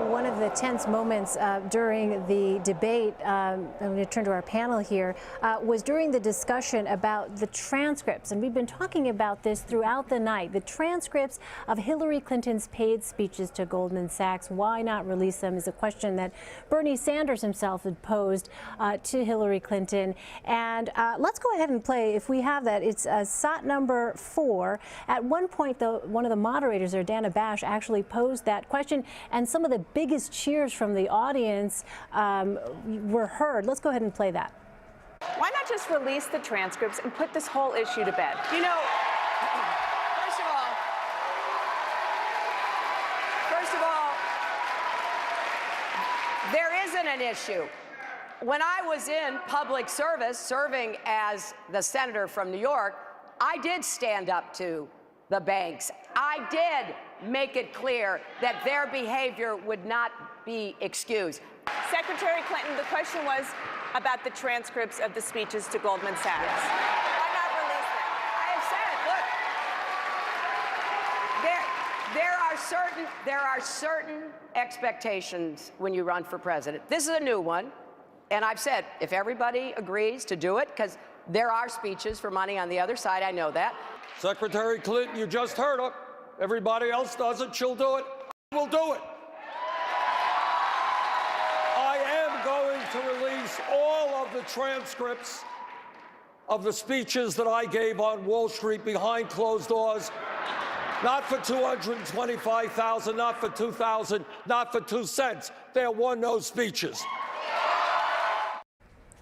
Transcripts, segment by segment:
one of the tense moments during the debate, I'm going to turn to our panel here, was during the discussion about the transcripts. And we've been talking about this throughout the night. The transcripts of Hillary Clinton's paid speeches to Goldman Sachs. Why not release them is a question that Bernie Sanders himself had posed to Hillary Clinton. And let's go ahead and play, if we have that. It's SOT number 4. At one point, though, one of the moderators there, Dana Bash, actually posed that question, and some of the biggest cheers from the audience were heard. Let's go ahead and play that. Why not just release the transcripts and put this whole issue to bed? You know, first of all, there isn't an issue. When I was in public service, serving as the senator from New York, I did stand up to the banks. I did make it clear that their behavior would not be excused. Secretary Clinton, the question was about the transcripts of the speeches to Goldman Sachs. Yes. Why not release them? I have said, look, there are certain expectations when you run for president. This is a new one, and I've said if everybody agrees to do it, because there are speeches for money on the other side, I know that. Secretary Clinton, you just heard her. Everybody else does it, she'll do it. We'll do it. I am going to release all of the transcripts of the speeches that I gave on Wall Street behind closed doors. Not for $225,000, not for $2,000, not for 2 cents. There were no speeches.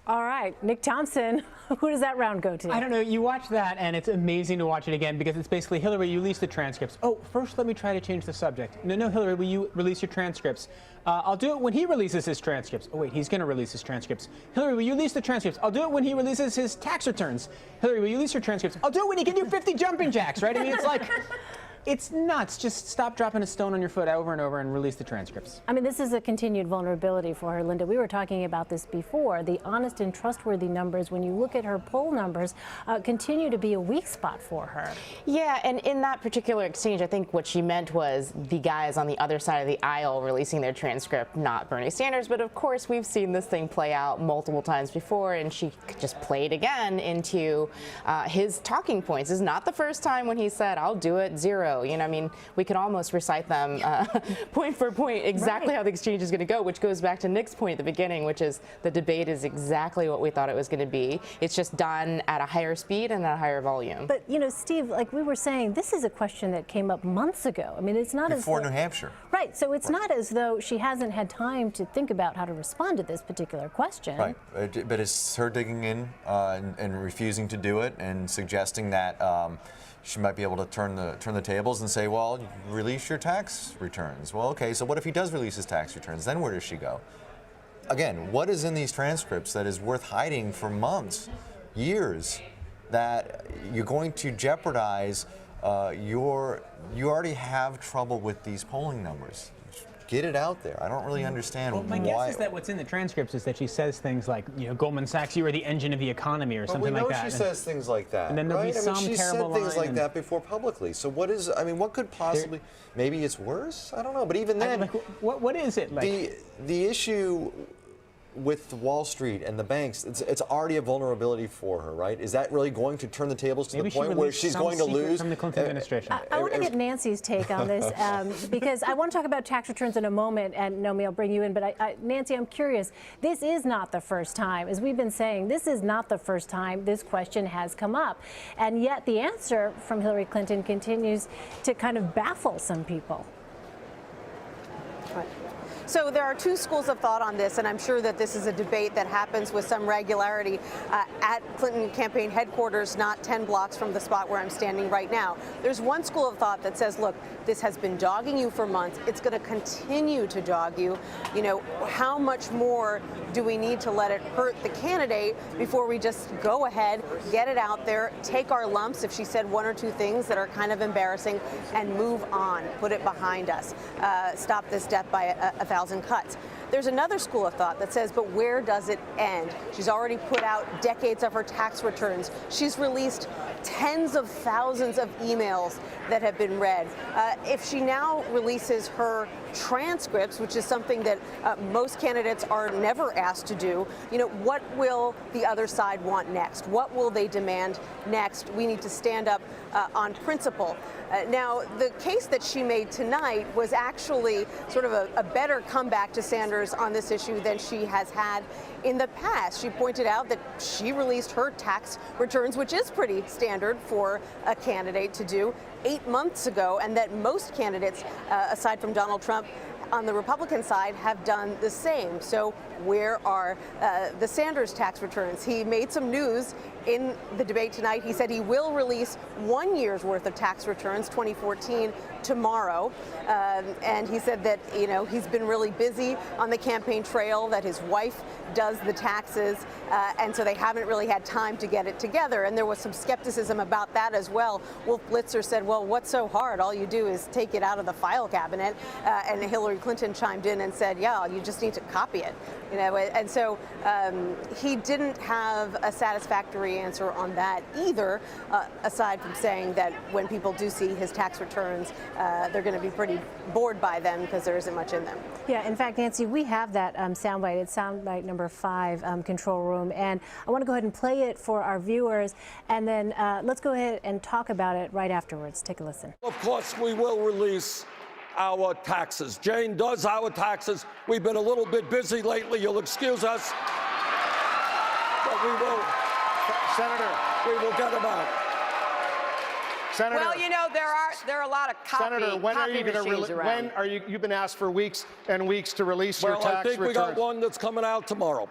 All right, Nick Thompson, who does that round go to? I don't know. You watch that, and it's amazing to watch it again because it's basically, Hillary, you release the transcripts. Oh, first let me try to change the subject. No, Hillary, will you release your transcripts? I'll do it when he releases his transcripts. Oh, wait, he's going to release his transcripts. Hillary, will you release the transcripts? I'll do it when he releases his tax returns. Hillary, will you release your transcripts? I'll do it when he can do 50 jumping jacks, right? I mean, it's like... It's nuts. Just stop dropping a stone on your foot over and over and release the transcripts. I mean, this is a continued vulnerability for her, Linda. We were talking about this before. The honest and trustworthy numbers, when you look at her poll numbers, continue to be a weak spot for her. Yeah, and in that particular exchange, I think what she meant was the guys on the other side of the aisle releasing their transcript, not Bernie Sanders. But of course, we've seen this thing play out multiple times before, and she just played again into his talking points. This is not the first time when he said, I'll do it, 0. You know, I mean, we could almost recite them point for point exactly how the exchange is going to go, which goes back to Nick's point at the beginning, which is the debate is exactly what we thought it was going to be. It's just done at a higher speed and at a higher volume. But, you know, Steve, like we were saying, this is a question that came up months ago. I mean, it's not before as though, New Hampshire. Right. So it's not as though she hasn't had time to think about how to respond to this particular question. Right. But it's her digging in and refusing to do it and suggesting that she might be able to turn the tables and say, well, release your tax returns. Well, okay, so what if he does release his tax returns? Then where does she go? Again, what is in these transcripts that is worth hiding for months, years, that you're going to jeopardize you already have trouble with these polling numbers. Get it out there. I don't really understand why. My guess is that what's in the transcripts is that she says things like, you know, Goldman Sachs, you are the engine of the economy, or something like that. We know she says things like that. And then there'll be some she's terrible said things line like that before publicly. So what is? I mean, what could possibly? Maybe it's worse. I don't know. But even then, what is it like? The issue with Wall Street and the banks, it's already a vulnerability for her, right? Is that really going to turn the tables to the point where she's going to lose? From the Clinton administration. I want to get Nancy's take on this because I want to talk about tax returns in a moment, and Nomi, I'll bring you in. But Nancy, I'm curious. This is not the first time, as we've been saying, this is not the first time this question has come up, and yet the answer from Hillary Clinton continues to kind of baffle some people. So there are two schools of thought on this, and I'm sure that this is a debate that happens with some regularity at Clinton campaign headquarters, not 10 blocks from the spot where I'm standing right now. There's one school of thought that says, look, this has been dogging you for months. It's going to continue to dog you. You know, how much more do we need to let it hurt the candidate before we just go ahead, get it out there, take our lumps if she said one or two things that are kind of embarrassing, and move on, put it behind us, stop this death by a thousand cuts. There's another school of thought that says, but where does it end? She's already put out decades of her tax returns. She's released tens of thousands of emails that have been read. If she now releases her transcripts, which is something that most candidates are never asked to do. What will the other side want next? What will they demand next? We need to stand up on principle. Now, the case that she made tonight was actually sort of a better comeback to Sanders on this issue than she has had in the past. She pointed out that she released her tax returns, which is pretty standard for a candidate to do, 8 months ago, and that most candidates, aside from Donald Trump, on the Republican side have done the same. So where are the Sanders tax returns? He made some news in the debate tonight. He said he will release 1 year's worth of tax returns, 2014, tomorrow. And he said that, he's been really busy on the campaign trail, that his wife does the taxes, and so they haven't really had time to get it together. And there was some skepticism about that as well. Wolf Blitzer said, well, what's so hard? All you do is take it out of the file cabinet. And Hillary Clinton chimed in and said, yeah, you just need to copy it. And so he didn't have a satisfactory answer on that either, aside from saying that when people do see his tax returns, they're going to be pretty bored by them because there isn't much in them. Yeah, in fact, Nancy, we have that soundbite. It's soundbite number 5, control room, and I want to go ahead and play it for our viewers, and then let's go ahead and talk about it right afterwards. Take a listen. Of course, we will release our taxes. Jane does our taxes. We've been a little bit busy lately. You'll excuse us, but we will. Senator, we will get them out. Senator, Well, there are a lot of Senator, when are you going to when are you? You've been asked for weeks and weeks to release your tax returns. I think we got one that's coming out tomorrow.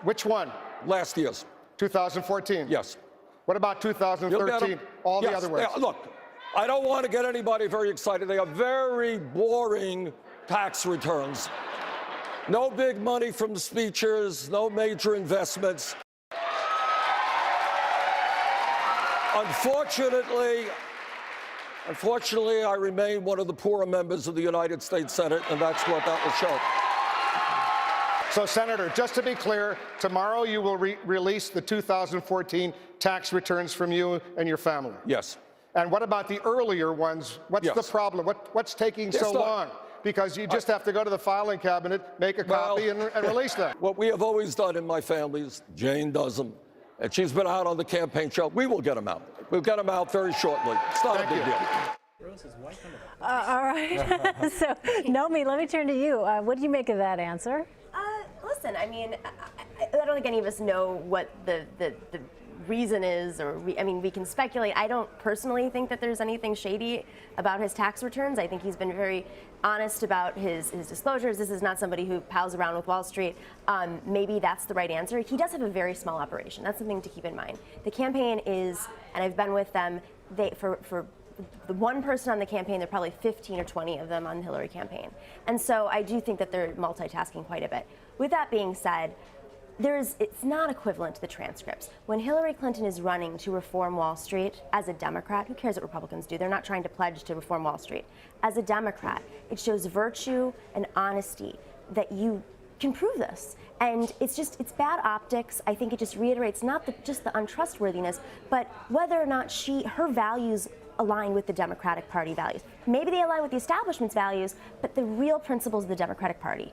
Which one? Last year's. 2014. Yes. What about 2013? All the other ones. Look, I don't want to get anybody very excited. They are very boring tax returns. No big money from the speeches, no major investments. Unfortunately, I remain one of the poorer members of the United States Senate, and that's what that will show. So, Senator, just to be clear, tomorrow you will release the 2014 tax returns from you and your family. Yes. And what about the earlier ones? What's the problem? What's taking so long? Because you just have to go to the filing cabinet, make a copy, and release them. What we have always done in my family is Jane does them, and she's been out on the campaign trail. We will get them out. We'll get them out very shortly. It's not a big deal. All right. So, Nomi, let me turn to you. What do you make of that answer? Listen, I mean, I don't think any of us know what the reason is, or we can speculate. I don't personally think that there's anything shady about his tax returns. I think he's been very honest about his disclosures. This is not somebody who pals around with Wall Street. Maybe that's the right answer. He does have a very small operation. That's something to keep in mind. The campaign is, and I've been with them, for the one person on the campaign, there are probably 15 or 20 of them on the Hillary campaign. And so I do think that they're multitasking quite a bit. With that being said, it's not equivalent to the transcripts. When Hillary Clinton is running to reform Wall Street as a Democrat, who cares what Republicans do? They're not trying to pledge to reform Wall Street. As a Democrat, it shows virtue and honesty that you can prove this. And it's bad optics. I think it just reiterates not just the untrustworthiness, but whether or not her values align with the Democratic Party values. Maybe they align with the establishment's values, but the real principles of the Democratic Party